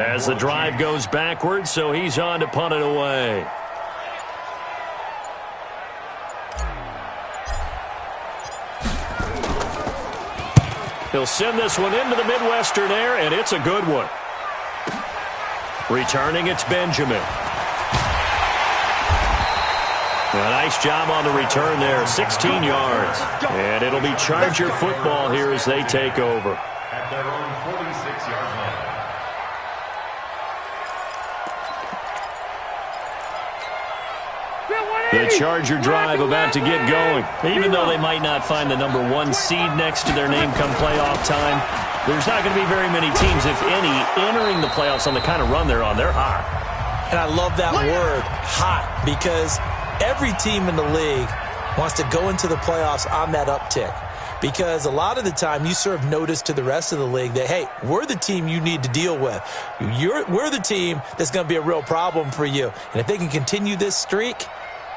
As the drive goes backwards, so he's on to punt it away. He'll send this one into the Midwestern air, and it's a good one. Returning, it's Benjamin. A nice job on the return there, 16 yards. And it'll be Charger football here as they take over. At their own 46-yard line. The Charger drive about to get going. Even though they might not find the #1 seed next to their name come playoff time, there's not going to be very many teams, if any, entering the playoffs on the kind of run they're on. They're hot. And I love that word, hot, because every team in the league wants to go into the playoffs on that uptick. Because a lot of the time you serve notice to the rest of the league that, hey, we're the team you need to deal with. We're the team that's going to be a real problem for you. And if they can continue this streak,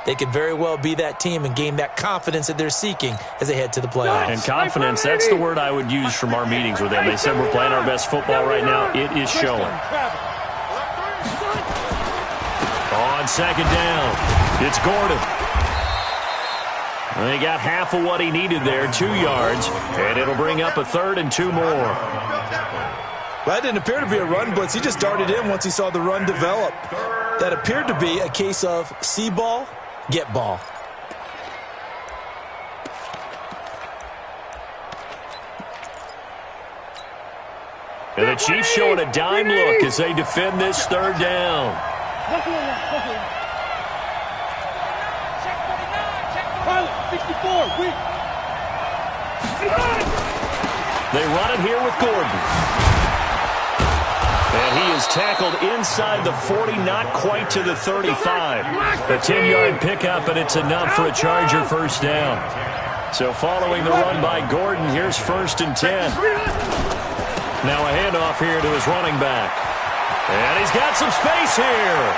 they could very well be that team and gain that confidence that they're seeking as they head to the playoffs. And confidence, that's the word I would use from our meetings with them. They said we're playing our best football right now. It is showing. On second down, it's Gordon. He got half of what he needed there, 2 yards, and it'll bring up a 3rd and 2 more. That didn't appear to be a run blitz. He just darted in once he saw the run develop. That appeared to be a case of see ball, get ball. And the Chiefs showing a dime look as they defend this 3rd down. They run it here with Gordon. And he is tackled inside the 40, not quite to the 35. A 10-yard pickup, and it's enough for a Charger first down. So following the run by Gordon, here's 1st and 10. Now a handoff here to his running back. And he's got some space here.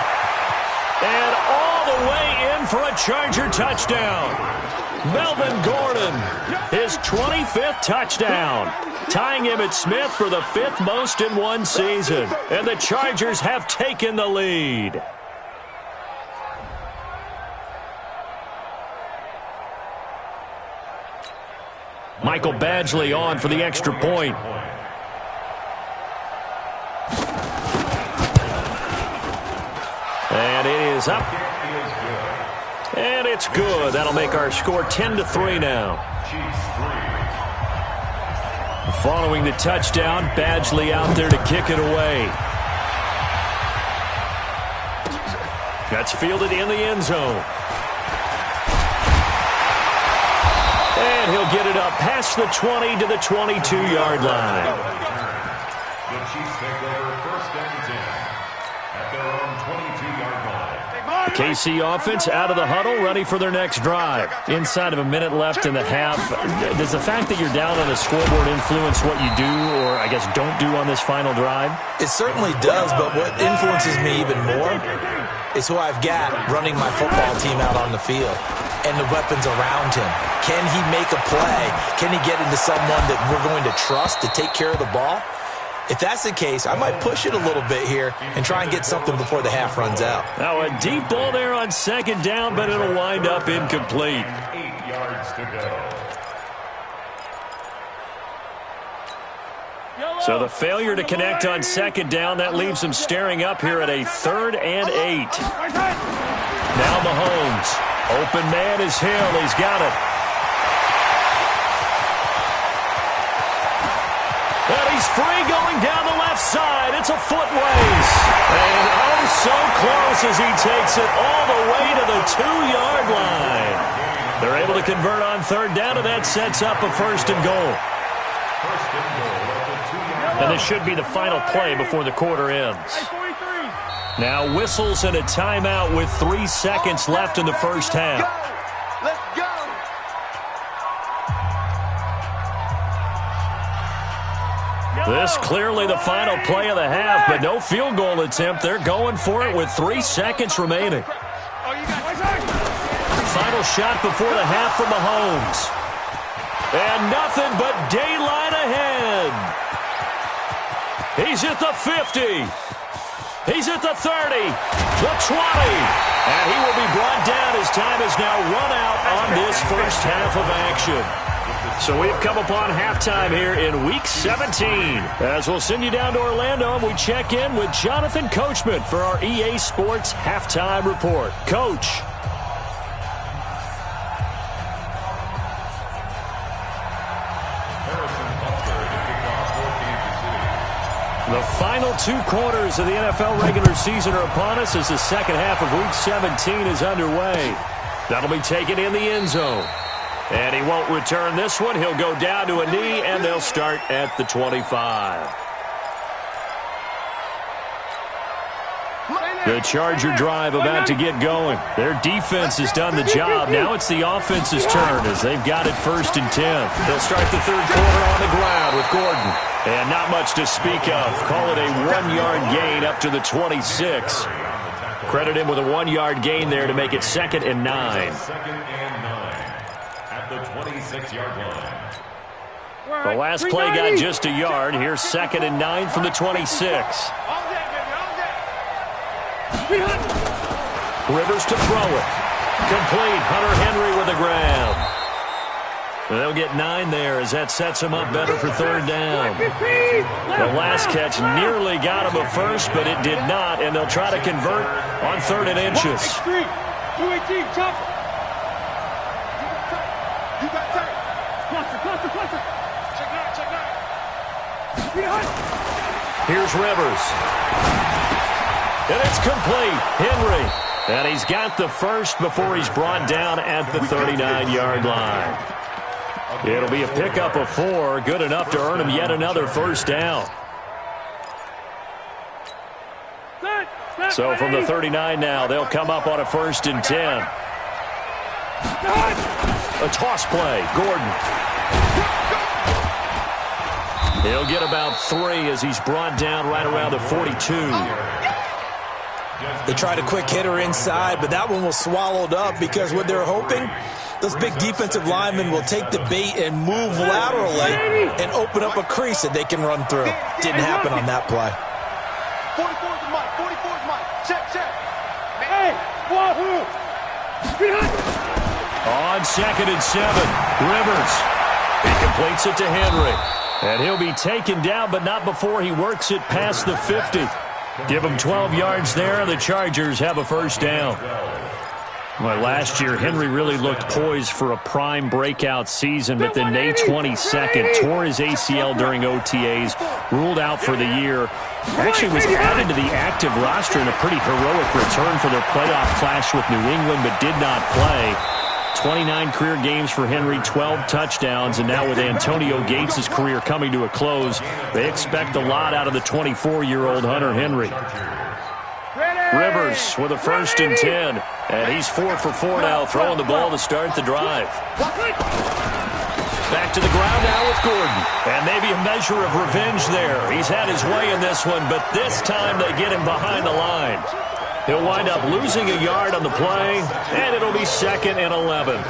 And all the way in for a Charger touchdown. Melvin Gordon, his 25th touchdown, tying Emmitt Smith for the 5th most in one season. And the Chargers have taken the lead. Michael Badgley on for the extra point. And it is up. And it's good. That'll make our score 10-3 now. Following the touchdown, Badgley out there to kick it away. That's fielded in the end zone. And he'll get it up past the 20 to the 22-yard line. The Chiefs take over 1st and 10 at their own 22-yard line. The KC offense out of the huddle, ready for their next drive. Inside of a minute left in the half, does the fact that you're down on the scoreboard influence what you do, or I guess don't do on this final drive? It certainly does, but what influences me even more is who I've got running my football team out on the field and the weapons around him. Can he make a play? Can he get into someone that we're going to trust to take care of the ball? If that's the case, I might push it a little bit here and try and get something before the half runs out. Now a deep ball there on 2nd down, but it'll wind up incomplete. 8 yards to go. So the failure to connect on 2nd down, that leaves him staring up here at a 3rd and 8. Now Mahomes. Open man is Hill. He's got it. And he's free going down the left side. It's a foot race. And oh, so close as he takes it all the way to the 2-yard line. They're able to convert on 3rd down, and that sets up a 1st and goal. And this should be the final play before the quarter ends. Now whistles and a timeout with 3 seconds left in the first half. Let's go. This clearly the final play of the half, but no field goal attempt. They're going for it with 3 seconds remaining. Final shot before the half for Mahomes. And nothing but daylight ahead. He's at the 50. He's at the 30, the 20, and he will be brought down. His time has now run out on this first half of action. So we've come upon halftime here in Week 17. As we'll send you down to Orlando, and we check in with Jonathan Coachman for our EA Sports Halftime Report. Coach. The final 2 quarters of the NFL regular season are upon us as the second half of Week 17 is underway. That'll be taken in the end zone. And he won't return this one. He'll go down to a knee, and they'll start at the 25. The Charger drive about to get going. Their defense has done the job. Now it's the offense's turn as they've got it 1st and 10. They'll start the third quarter on the ground with Gordon. And not much to speak of. Call it a 1-yard gain up to the 26. Credit him with a 1-yard gain there to make it 2nd and 9. 2nd and 9 at the 26-yard line. The last play got just a yard. Here's 2nd and 9 from the 26. Rivers to throw it. Complete. Hunter Henry with the grab. They'll get 9 there as that sets him up better for 3rd down. The last catch nearly got him a first, but it did not, and they'll try to convert on 3rd and inches. Here's Rivers. And it's complete. Henry. And he's got the first before he's brought down at the 39-yard line. It'll be a pickup of 4, good enough to earn him yet another first down. So from the 39 now, they'll come up on a 1st and 10. A toss play, Gordon. He'll get about 3 as he's brought down right around the 42. They tried a quick hitter inside, but that one was swallowed up because what they're hoping, those big defensive linemen will take the bait and move laterally and open up a crease that they can run through. Didn't happen on that play. 44's Mike. 44's Mike. Check. Hey, wahoo! On 2nd and 7, Rivers. He completes it to Henry. And he'll be taken down, but not before he works it past the 50. Give him 12 yards there, and the Chargers have a first down. Well, last year, Henry really looked poised for a prime breakout season, but then May 22nd tore his ACL during OTAs, ruled out for the year. Actually was added to the active roster in a pretty heroic return for their playoff clash with New England, but did not play. 29 career games for Henry, 12 touchdowns, and now with Antonio Gates' career coming to a close, they expect a lot out of the 24-year-old Hunter Henry. Rivers with a 1st and 10, and he's 4 for 4 now, throwing the ball to start the drive. Back to the ground now with Gordon, and maybe a measure of revenge there. He's had his way in this one, but this time they get him behind the line. He'll wind up losing a yard on the play, and it'll be 2nd and 11.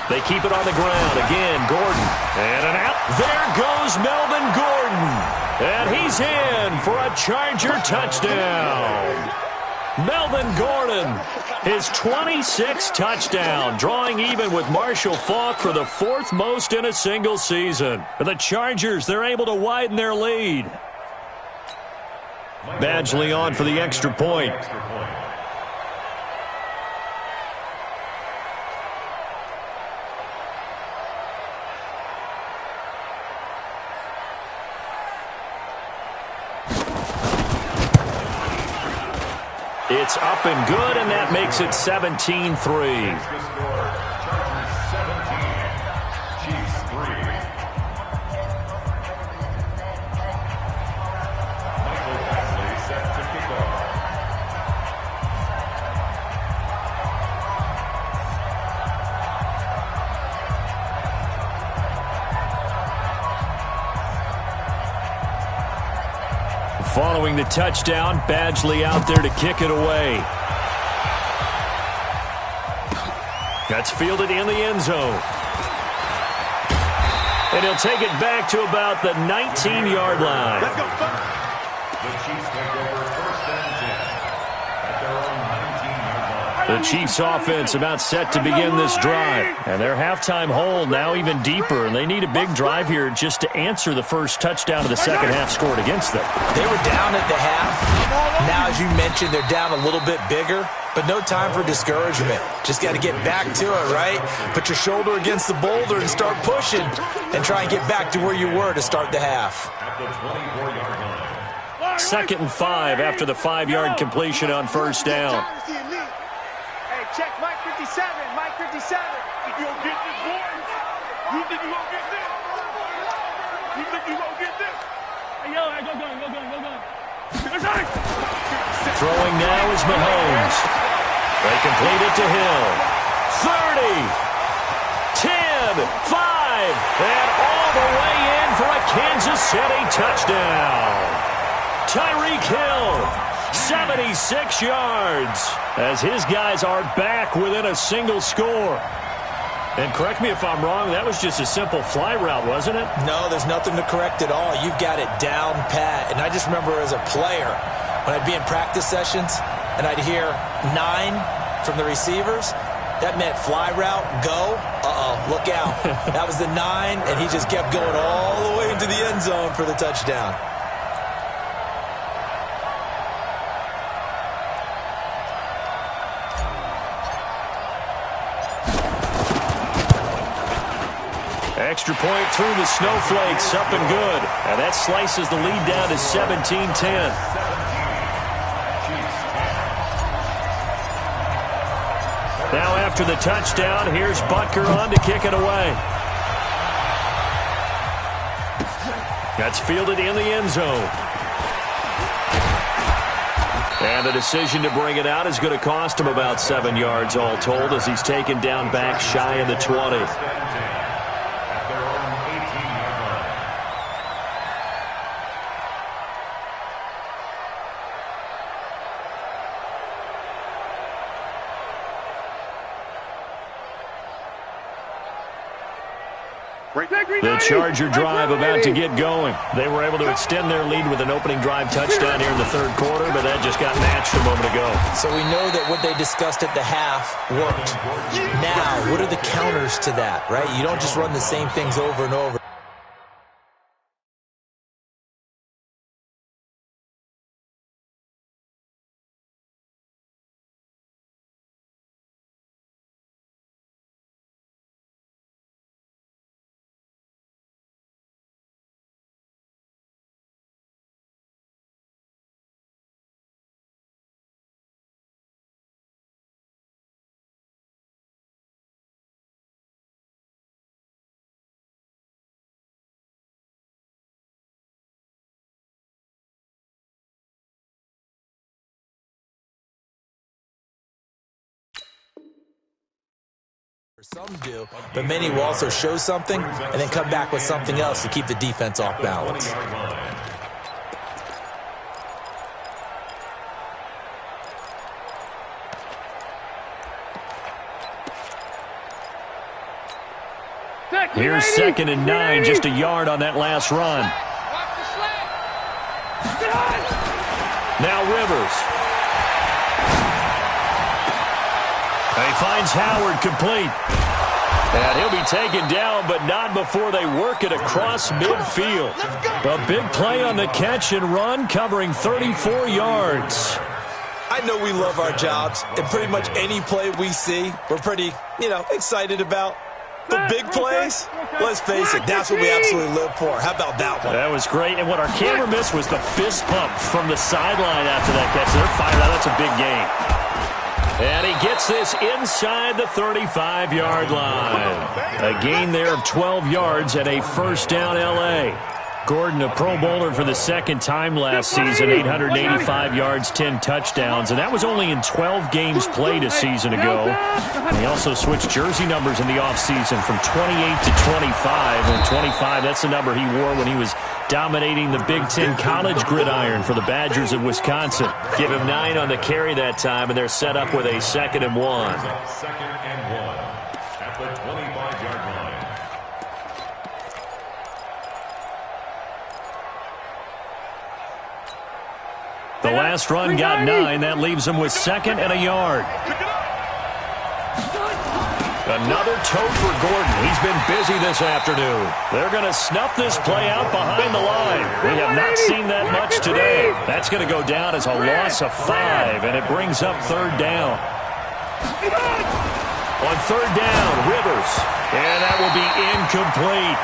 They keep it on the ground. Again, Gordon. And an out. There goes Melvin Gordon. And he's in for a Charger touchdown. Melvin Gordon, his 26th touchdown, drawing even with Marshall Faulk for the 4th most in a single season. For the Chargers, they're able to widen their lead. Badgley on for the extra point. It's up and good, and that makes it 17-3. Following the touchdown, Badgley out there to kick it away. That's fielded in the end zone. And he'll take it back to about the 19-yard line. The Chiefs take over first and 10 at their own 19-yard line. The Chiefs offense about set to begin this drive. And their halftime hole now even deeper. And they need a big drive here just to answer the first touchdown of the second half scored against them. They were down at the half. Now, as you mentioned, they're down a little bit bigger. But no time for discouragement. Just got to get back to it, right? Put your shoulder against the boulder and start pushing. And try and get back to where you were to start the half. At the 24-yard line. 2nd and 5 after the 5-yard completion on first down. Hey, check Mike 57. Mike 57. Think you gonna get this, boys? You think you gonna get this? You think you gonna get this? Hey, yo, go gun. Throwing now is Mahomes. They complete it to Hill. 30, 10, 5, and all the way in for a Kansas City touchdown. Tyreek Hill, 76 yards, as his guys are back within a single score. And correct me if I'm wrong, that was just a simple fly route, wasn't it? No, there's nothing to correct at all. You've got it down pat. And I just remember as a player, when I'd be in practice sessions and I'd hear 9 from the receivers, that meant fly route, go, look out. That was the 9, and he just kept going all the way into the end zone for the touchdown. Extra point through the snowflakes, up and good. And that slices the lead down to 17-10. Now after the touchdown, here's Butker on to kick it away. That's fielded in the end zone. And the decision to bring it out is going to cost him about 7 yards all told as he's taken down back shy of the 20. The Charger drive about to get going. They were able to extend their lead with an opening drive touchdown here in the 3rd quarter, but that just got matched a moment ago. So we know that what they discussed at the half worked. Now, what are the counters to that, right? You don't just run the same things over and over. Some do, but many will also show something and then come back with something else to keep the defense off balance. Here's 2nd and 9, just a yard on that last run. Now Rivers. He finds Howard complete. And he'll be taken down, but not before they work it across midfield. A big play on the catch and run, covering 34 yards. I know we love our jobs, and pretty much any play we see, we're pretty, excited about. But big plays, let's face it, that's what we absolutely live for. How about that one? That was great, and what our camera missed was the fist pump from the sideline after that catch. They're fired out. That's a big game. And he gets this inside the 35-yard line. A gain there of 12 yards and a first down L.A. Gordon, a Pro Bowler for the 2nd time last season, 885 yards, 10 touchdowns, and that was only in 12 games played a season ago. And he also switched jersey numbers in the offseason from 28 to 25, and 25, that's the number he wore when he was dominating the Big Ten college gridiron for the Badgers of Wisconsin. Give him 9 on the carry that time, and they're set up with a 2nd and 1. 2nd and 1 at the 25-yard line. The last run got 9. That leaves him with 2nd and a yard. Another toe for Gordon. He's been busy this afternoon. They're going to snuff this play out behind the line. We have not seen that much today. That's going to go down as a loss of 5, and it brings up 3rd down. On 3rd down, Rivers, and that will be incomplete.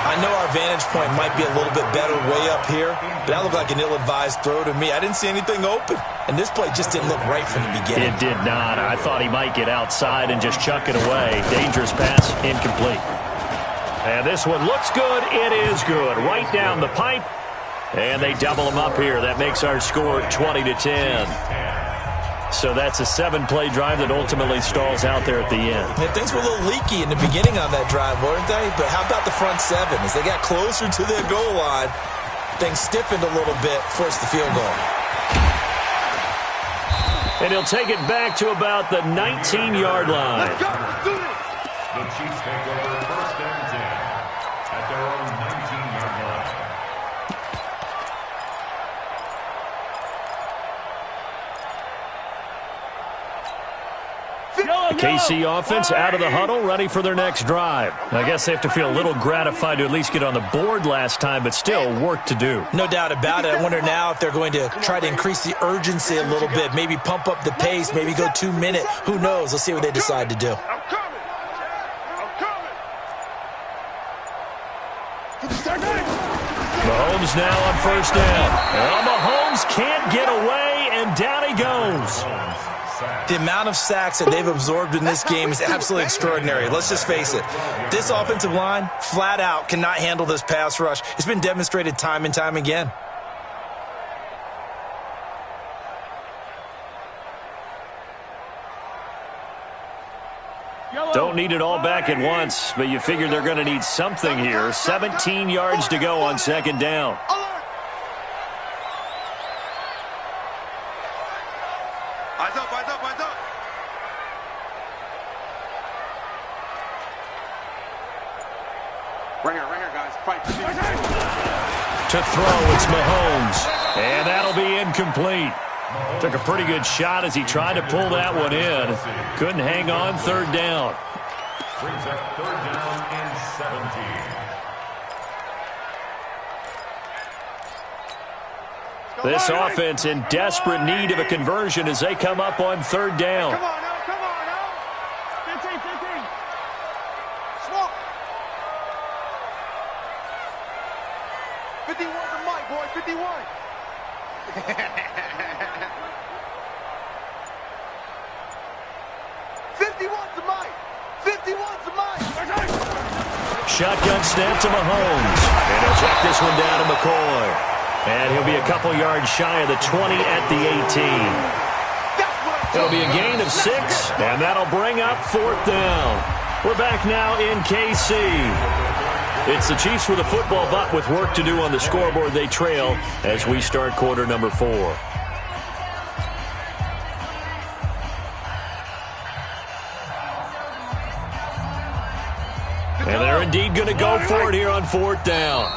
I know our vantage point might be a little bit better way up here, but that looked like an ill-advised throw to me. I didn't see anything open, and this play just didn't look right from the beginning. It did not. I thought he might get outside and just chuck it away. Dangerous pass, incomplete. And this one looks good. It is good. Right down the pipe, and they double him up here. That makes our score 20-10. So that's a 7-play drive that ultimately stalls out there at the end. And things were a little leaky in the beginning on that drive, weren't they? But how about the front 7? As they got closer to their goal line, things stiffened a little bit, forced the field goal. And he'll take it back to about the 19-yard line. The Chiefs take over 1st and 10 at their own 19-yard line. The KC offense out of the huddle, ready for their next drive. I guess they have to feel a little gratified to at least get on the board last time, but still work to do. No doubt about it. I wonder now if they're going to try to increase the urgency a little bit, maybe pump up the pace, maybe go 2-minute. Who knows? Let's see what they decide to do. I'm coming. Mahomes now on 1st down. Well, Mahomes can't get away, and down he goes. The amount of sacks that they've absorbed in this game is absolutely extraordinary. Let's just face it. This offensive line, flat out, cannot handle this pass rush. It's been demonstrated time and time again. Don't need it all back at once, but you figure they're going to need something here. 17 yards to go on 2nd down. Eyes up, eyes up, eyes up. Right here, guys. Fight. To throw, it's Mahomes, and that'll be incomplete. Took a pretty good shot as he tried to pull that one in. Couldn't hang on. 3rd down. Brings up 3rd down and 17. This offense in desperate need of a conversion as they come up on 3rd down. Come on now, 15. Swap. 51's the mic, boy, 51. 51's the mic. 51's the mic. Shotgun snap to Mahomes. And he'll check this one down to McCoy. And he'll be a couple yards shy of the 20 at the 18. It'll be a gain of 6, and that'll bring up 4th down. We're back now in KC. It's the Chiefs with a football, but with work to do on the scoreboard. They trail as we start quarter number 4. And they're indeed going to go for it here on 4th down.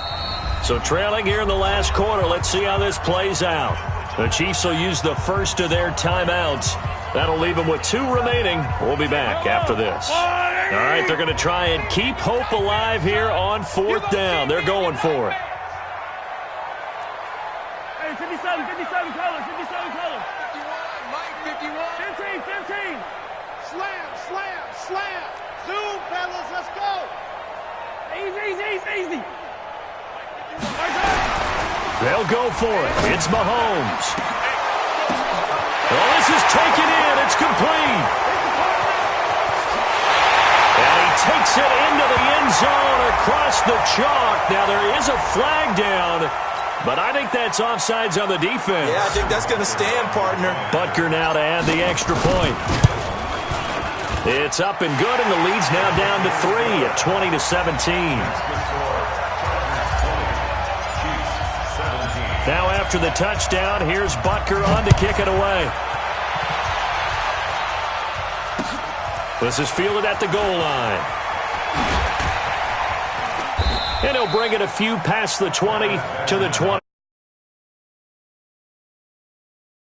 So trailing here in the last quarter. Let's see how this plays out. The Chiefs will use the first of their timeouts. That'll leave them with 2 remaining. We'll be back after this. All right, they're going to try and keep hope alive here on 4th down. They're going for it. Hey, 57 colors, 57 colors. 51, Mike, 51. 15. Slam. Zoom, fellas, let's go. Easy. They'll go for it. It's Mahomes. Well, this is taken in. It's complete. And he takes it into the end zone across the chalk. Now, there is a flag down, but I think that's offsides on the defense. Yeah, I think that's going to stand, partner. Butker now to add the extra point. It's up and good, and the lead's now down to 3 at 20-17. Now after the touchdown, here's Butker on to kick it away. This is fielded at the goal line. And he'll bring it a few past the 20 to the 20.